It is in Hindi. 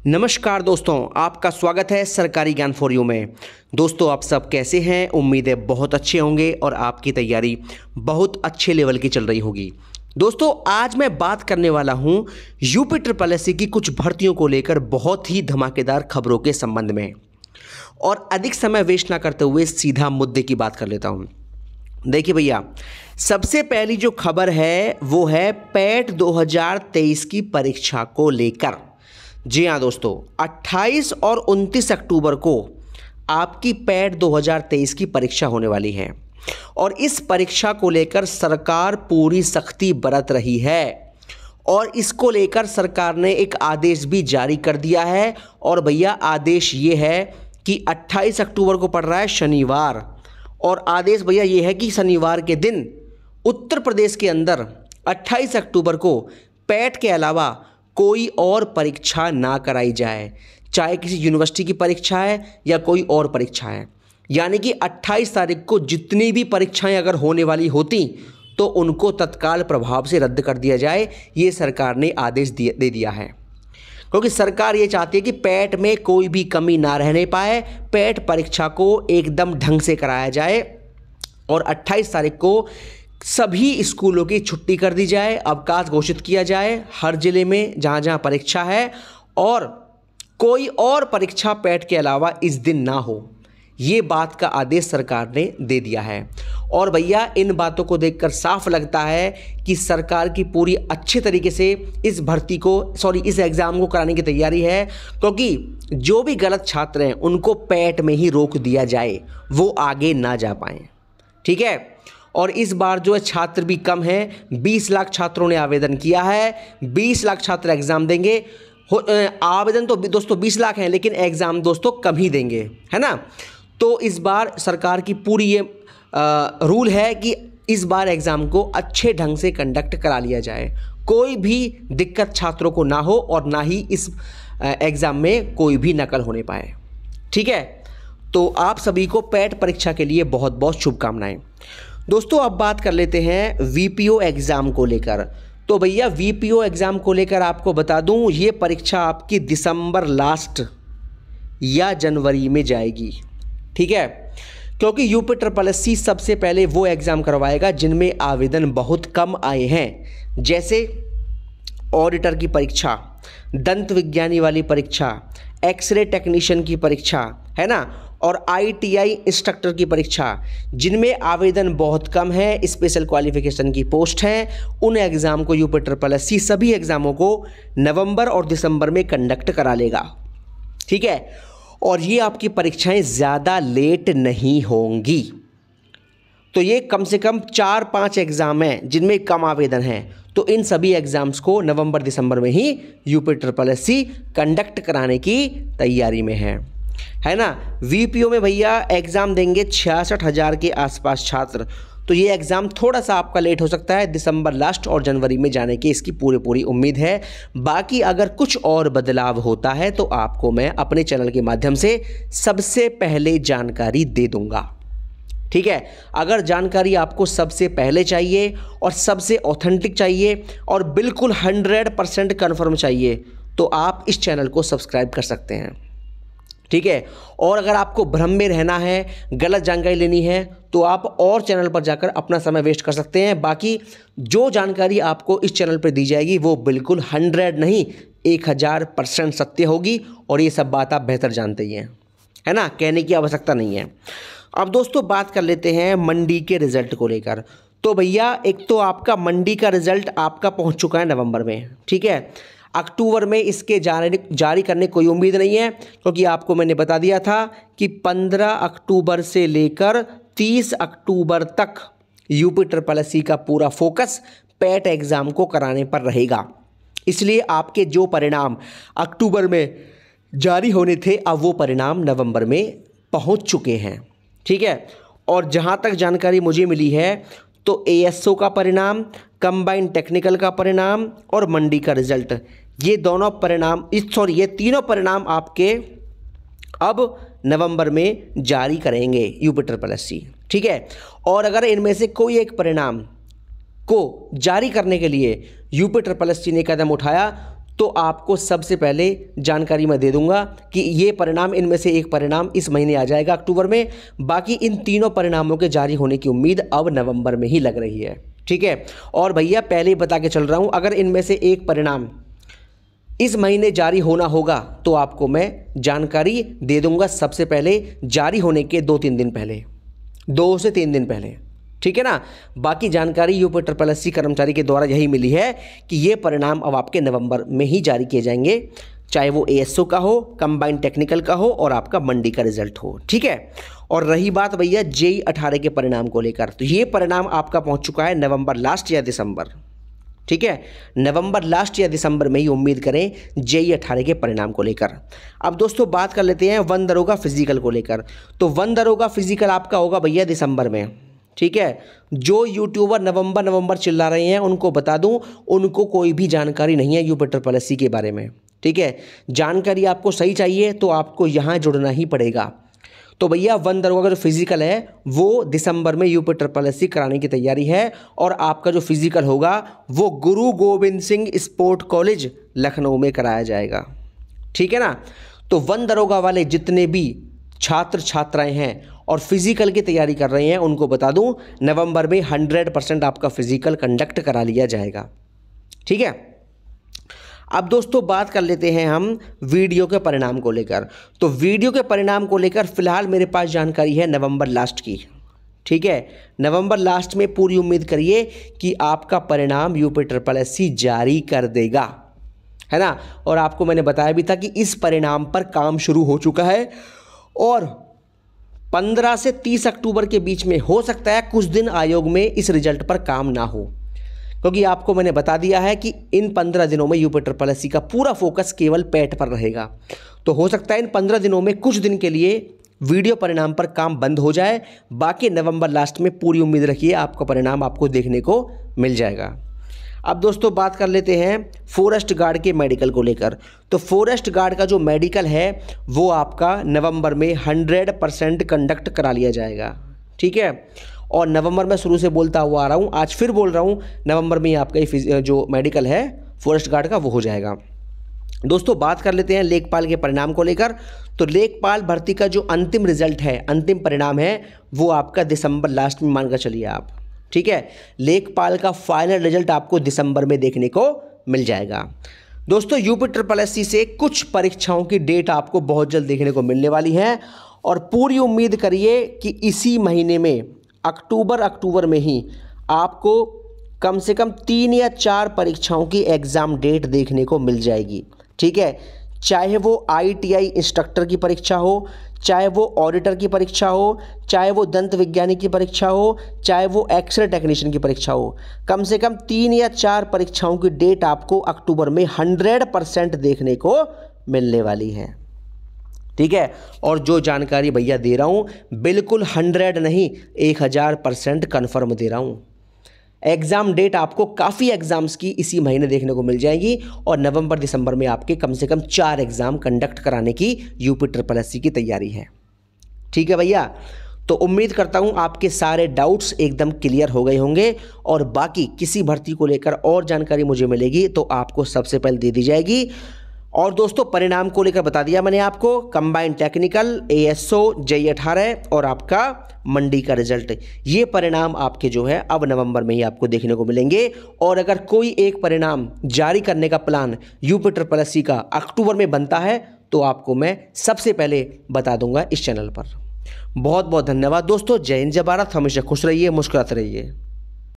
नमस्कार दोस्तों, आपका स्वागत है सरकारी ज्ञान फॉर यू में। दोस्तों, आप सब कैसे हैं? उम्मीद है बहुत अच्छे होंगे और आपकी तैयारी बहुत अच्छे लेवल की चल रही होगी। दोस्तों, आज मैं बात करने वाला हूं यूपी की कुछ भर्तियों को लेकर बहुत ही धमाकेदार खबरों के संबंध में, और अधिक समय वेस्ट ना करते हुए सीधा मुद्दे की बात कर लेता हूं। देखिए भैया, सबसे पहली जो खबर है वो है पैट 2023 की परीक्षा को लेकर। जी हाँ दोस्तों, 28 और 29 अक्टूबर को आपकी पैट 2023 की परीक्षा होने वाली है और इस परीक्षा को लेकर सरकार पूरी सख्ती बरत रही है और इसको लेकर सरकार ने एक आदेश भी जारी कर दिया है। और भैया, आदेश ये है कि 28 अक्टूबर को पड़ रहा है शनिवार, और आदेश भैया ये है कि शनिवार के दिन उत्तर प्रदेश के अंदर 28 अक्टूबर को पैट के अलावा कोई और परीक्षा ना कराई जाए, चाहे किसी यूनिवर्सिटी की परीक्षा है या कोई और परीक्षा है। यानी कि 28 तारीख को जितनी भी परीक्षाएं अगर होने वाली होती तो उनको तत्काल प्रभाव से रद्द कर दिया जाए, ये सरकार ने आदेश दे दिया है। क्योंकि सरकार ये चाहती है कि पैट में कोई भी कमी ना रहने पाए, पैट परीक्षा को एकदम ढंग से कराया जाए और 28 तारीख को सभी स्कूलों की छुट्टी कर दी जाए, अवकाश घोषित किया जाए हर जिले में जहाँ जहाँ परीक्षा है, और कोई और परीक्षा पैट के अलावा इस दिन ना हो। ये बात का आदेश सरकार ने दे दिया है। और भैया, इन बातों को देखकर साफ लगता है कि सरकार की पूरी अच्छे तरीके से इस इस एग्ज़ाम को कराने की तैयारी है, क्योंकि जो भी गलत छात्र हैं उनको पैट में ही रोक दिया जाए, वो आगे ना जा पाएँ। ठीक है। और इस बार जो है छात्र भी कम हैं, 20 लाख छात्रों ने आवेदन किया है, 20 लाख छात्र एग्ज़ाम देंगे। आवेदन तो दोस्तों 20 लाख हैं, लेकिन एग्ज़ाम दोस्तों कम ही देंगे, है ना। तो इस बार सरकार की पूरी ये रूल है कि इस बार एग्ज़ाम को अच्छे ढंग से कंडक्ट करा लिया जाए, कोई भी दिक्कत छात्रों को ना हो और ना ही इस एग्ज़ाम में कोई भी नकल होने पाए। ठीक है। तो आप सभी को पैट परीक्षा के लिए बहुत बहुत शुभकामनाएं। दोस्तों, अब बात कर लेते हैं वीपीओ एग्ज़ाम को लेकर। तो भैया, वीपीओ एग्ज़ाम को लेकर आपको बता दूं, ये परीक्षा आपकी दिसंबर लास्ट या जनवरी में जाएगी। ठीक है। क्योंकि यूपी सबसे पहले वो एग्ज़ाम करवाएगा जिनमें आवेदन बहुत कम आए हैं, जैसे ऑडिटर की परीक्षा, दंत विज्ञानी वाली परीक्षा, एक्सरे टेक्नीशियन की परीक्षा, है ना, और आईटीआई इंस्ट्रक्टर की परीक्षा, जिनमें आवेदन बहुत कम है, स्पेशल क्वालिफिकेशन की पोस्ट हैं। उन एग्ज़ाम को यूपी सभी एग्ज़ामों को नवंबर और दिसंबर में कंडक्ट करा लेगा। ठीक है। और ये आपकी परीक्षाएं ज़्यादा लेट नहीं होंगी। तो ये कम से कम 4-5 एग्ज़ाम हैं जिनमें कम आवेदन हैं, तो इन सभी एग्ज़ाम्स को नवंबर दिसंबर में ही यूपी कंडक्ट कराने की तैयारी में है ना। वीपीओ में भैया एग्ज़ाम देंगे 66,000 के आसपास छात्र। तो ये एग्ज़ाम थोड़ा सा आपका लेट हो सकता है, दिसंबर लास्ट और जनवरी में जाने की इसकी पूरी उम्मीद है। बाकी अगर कुछ और बदलाव होता है तो आपको मैं अपने चैनल के माध्यम से सबसे पहले जानकारी दे दूंगा। ठीक है। अगर जानकारी आपको सबसे पहले चाहिए और सबसे ऑथेंटिक चाहिए और बिल्कुल 100% कन्फर्म चाहिए तो आप इस चैनल को सब्सक्राइब कर सकते हैं। ठीक है। और अगर आपको भ्रम में रहना है, गलत जानकारी लेनी है, तो आप और चैनल पर जाकर अपना समय वेस्ट कर सकते हैं। बाकी जो जानकारी आपको इस चैनल पर दी जाएगी वो बिल्कुल 100 नहीं 1000% सत्य होगी, और ये सब बात आप बेहतर जानते ही हैं, है ना, कहने की आवश्यकता नहीं है। अब दोस्तों, बात कर लेते हैं मंडी के रिज़ल्ट को लेकर। तो भैया, एक तो आपका मंडी का रिज़ल्ट आपका पहुंच चुका है नवंबर में। ठीक है। अक्टूबर में इसके जारी करने कोई उम्मीद नहीं है, क्योंकि आपको मैंने बता दिया था कि 15 अक्टूबर से लेकर 30 अक्टूबर तक यूपी का पूरा फोकस पैट एग्ज़ाम को कराने पर रहेगा। इसलिए आपके जो परिणाम अक्टूबर में जारी होने थे, अब वो परिणाम नवंबर में पहुंच चुके हैं। ठीक है। और जहां तक जानकारी मुझे मिली है तो एएसओ का परिणाम, कंबाइंड टेक्निकल का परिणाम और मंडी का रिज़ल्ट, ये तीनों परिणाम आपके अब नवंबर में जारी करेंगे यूपी। ठीक है। और अगर इनमें से कोई एक परिणाम को जारी करने के लिए यूपी ने कदम उठाया तो आपको सबसे पहले जानकारी मैं दे दूंगा कि ये परिणाम, इनमें से एक परिणाम इस महीने आ जाएगा अक्टूबर में। बाकी इन तीनों परिणामों के जारी होने की उम्मीद अब नवंबर में ही लग रही है, ठीक है। और भैया पहले ही बता के चल रहा हूँ, अगर इनमें से एक परिणाम इस महीने जारी होना होगा तो आपको मैं जानकारी दे दूंगा सबसे पहले, जारी होने के 2-3 दिन पहले, 2 से 3 दिन पहले, ठीक है ना। बाकी जानकारी UP कर्मचारी के द्वारा यही मिली है कि ये परिणाम अब आपके नवंबर में ही जारी किए जाएंगे, चाहे वो ASO का हो, कंबाइंड टेक्निकल का हो और आपका मंडी का रिजल्ट हो, ठीक है। और रही बात भैया JEE 18 के परिणाम को लेकर, तो ये परिणाम आपका पहुंच चुका है नवंबर लास्ट या दिसंबर, ठीक है। नवंबर लास्ट या दिसंबर में ही उम्मीद करें JEE 18 के परिणाम को लेकर। अब दोस्तों बात कर लेते हैं वन दरोगा फिजिकल को लेकर। तो वन दरोगा फिजिकल आपका होगा भैया दिसंबर में, ठीक है। जो यूट्यूबर नवंबर चिल्ला रहे हैं उनको बता दूं, उनको कोई भी जानकारी नहीं है UP के बारे में, ठीक है। जानकारी आपको सही चाहिए तो आपको यहाँ जुड़ना ही पड़ेगा। तो भैया वन दरोगा का जो फिजिकल है वो दिसंबर में UP कराने की तैयारी है, और आपका जो फिजिकल होगा वो गुरु गोविंद सिंह स्पोर्ट कॉलेज लखनऊ में कराया जाएगा, ठीक है ना। तो वन दरोगा वाले जितने भी छात्र छात्राएं हैं और फिजिकल की तैयारी कर रहे हैं उनको बता दूं, नवंबर में 100% आपका फिजिकल कंडक्ट करा लिया जाएगा, ठीक है। अब दोस्तों बात कर लेते हैं हम वीडियो के परिणाम को लेकर। तो वीडियो के परिणाम को लेकर फिलहाल मेरे पास जानकारी है नवंबर लास्ट की, ठीक है। नवंबर लास्ट में पूरी उम्मीद करिए कि आपका परिणाम UP जारी कर देगा, है ना। और आपको मैंने बताया भी था कि इस परिणाम पर काम शुरू हो चुका है, और 15 से 30 अक्टूबर के बीच में हो सकता है कुछ दिन आयोग में इस रिजल्ट पर काम ना हो, क्योंकि आपको मैंने बता दिया है कि इन 15 दिनों में UP का पूरा फोकस केवल पैट पर रहेगा। तो हो सकता है इन 15 दिनों में कुछ दिन के लिए वीडियो परिणाम पर काम बंद हो जाए, बाकी नवंबर लास्ट में पूरी उम्मीद रखिए आपका परिणाम आपको देखने को मिल जाएगा। अब दोस्तों बात कर लेते हैं फॉरेस्ट गार्ड के मेडिकल को लेकर। तो फॉरेस्ट गार्ड का जो मेडिकल है वो आपका नवंबर में 100% कंडक्ट करा लिया जाएगा, ठीक है। और नवंबर में शुरू से बोलता हुआ आ रहा हूँ, आज फिर बोल रहा हूँ, नवंबर में आपका जो मेडिकल है फॉरेस्ट गार्ड का वो हो जाएगा। दोस्तों बात कर लेते हैं लेखपाल के परिणाम को लेकर। तो लेखपाल भर्ती का जो अंतिम रिजल्ट है, अंतिम परिणाम है, वो आपका दिसंबर लास्ट में मान कर चलिए आप, ठीक है। लेखपाल का फाइनल रिजल्ट आपको दिसंबर में देखने को मिल जाएगा। दोस्तों UP से कुछ परीक्षाओं की डेट आपको बहुत जल्द देखने को मिलने वाली है, और पूरी उम्मीद करिए कि इसी महीने में अक्टूबर में ही आपको कम से कम 3 या 4 परीक्षाओं की एग्ज़ाम डेट देखने को मिल जाएगी, ठीक है। चाहे वो ITI इंस्ट्रक्टर की परीक्षा हो, चाहे वो ऑडिटर की परीक्षा हो, चाहे वो दंत विज्ञानी की परीक्षा हो, चाहे वो एक्सरे टेक्नीशियन की परीक्षा हो, कम से कम 3 या 4 परीक्षाओं की डेट आपको अक्टूबर में 100% देखने को मिलने वाली है, ठीक है। और जो जानकारी भैया दे रहा हूँ बिल्कुल 100 नहीं 1000% कन्फर्म दे रहा हूँ। एग्ज़ाम डेट आपको काफ़ी एग्ज़ाम्स की इसी महीने देखने को मिल जाएगी, और नवंबर दिसंबर में आपके कम से कम 4 एग्ज़ाम कंडक्ट कराने की UP की तैयारी है, ठीक है भैया। तो उम्मीद करता हूँ आपके सारे डाउट्स एकदम क्लियर हो गए होंगे, और बाकी किसी भर्ती को लेकर और जानकारी मुझे मिलेगी तो आपको सबसे पहले दे दी जाएगी। और दोस्तों परिणाम को लेकर बता दिया मैंने आपको, कंबाइंड टेक्निकल, ASO, JEE 18 और आपका मंडी का रिजल्ट, ये परिणाम आपके जो है अब नवंबर में ही आपको देखने को मिलेंगे। और अगर कोई एक परिणाम जारी करने का प्लान UP का अक्टूबर में बनता है तो आपको मैं सबसे पहले बता दूंगा इस चैनल पर। बहुत बहुत धन्यवाद दोस्तों। जय हिंद, जय भारत। हमेशा खुश रहिए, मुस्कुराते रहिए।